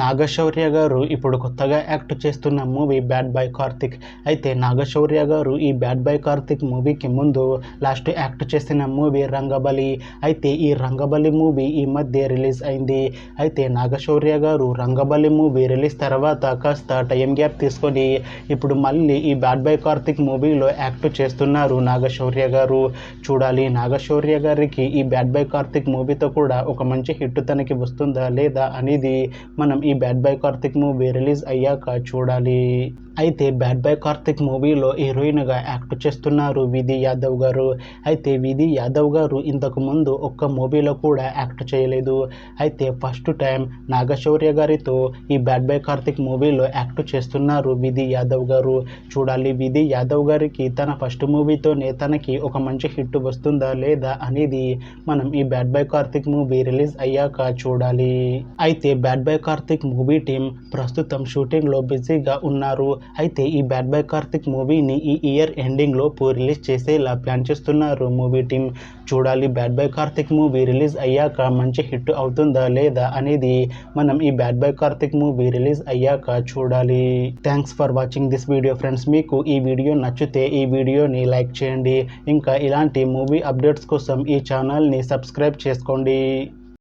నాగశౌర్య గారు ఇప్పుడు కొత్తగా యాక్ట్ చేస్తున్న మూవీ బ్యాడ్ బాయ్ కార్తిక్. అయితే నాగశౌర్య గారు ఈ బ్యాడ్ బాయ్ కార్తిక్ మూవీకి ముందు లాస్ట్ యాక్ట్ చేసిన మూవీ రంగబలి. అయితే ఈ రంగబలి మూవీ ఈ మధ్య రిలీజ్ అయింది. అయితే నాగశౌర్య గారు రంగబలి మూవీ రిలీజ్ తర్వాత కాస్త టైం గ్యాప్ తీసుకొని ఇప్పుడు మళ్ళీ ఈ బ్యాడ్ బాయ్ కార్తిక్ మూవీలో యాక్ట్ చేస్తున్నారు నాగశౌర్య గారు. చూడాలి నాగశౌర్య గారికి ఈ బ్యాడ్ బాయ్ కార్తిక్ మూవీతో కూడా ఒక మంచి హిట్ తనకి వస్తుందా లేదా అనేది మనం ఈ bad boy Karthik movie release అయ్యాక చూడాలి. అయితే బ్యాడ్ బాయ్ కార్తిక్ మూవీలో హీరోయిన్గా యాక్ట్ చేస్తున్నారు విధి యాదవ్ గారు. అయితే విధి యాదవ్ గారు ఇంతకు ముందు ఒక్క మూవీలో కూడా యాక్ట్ చేయలేదు. అయితే ఫస్ట్ టైం నాగశౌర్య గారితో ఈ బ్యాడ్ బాయ్ కార్తిక్ మూవీలో యాక్ట్ చేస్తున్నారు విధి యాదవ్ గారు. చూడాలి విధి యాదవ్ గారికి తన ఫస్ట్ మూవీతోనే తనకి ఒక మంచి హిట్ వస్తుందా లేదా అనేది మనం ఈ bad boy Karthik movie release అయ్యాక చూడాలి. అయితే bad boy Karthik movie team ప్రస్తుతం షూటింగ్లో బిజీగా ఉన్నారు. అయితే ఈ బ్యాడ్ బాయ్ కార్తిక్ మూవీని ఈ ఇయర్ ఎండింగ్ లోపు రిలీజ్ చేసేలా ప్లాన్ చేస్తున్నారు మూవీ టీం. చూడాలి bad boy Karthik movie release అయ్యాక మంచి హిట్ అవుతుందా లేదా అనేది మనం ఈ bad boy Karthik movie release అయ్యాక చూడాలి. Thanks for watching this video friends. మీకు ఈ వీడియో నచ్చితే ఈ వీడియోని లైక్ చేయండి. ఇంకా ఇలాంటి మూవీ అప్డేట్స్ కోసం ఈ ఛానల్ని సబ్స్క్రైబ్ చేసుకోండి.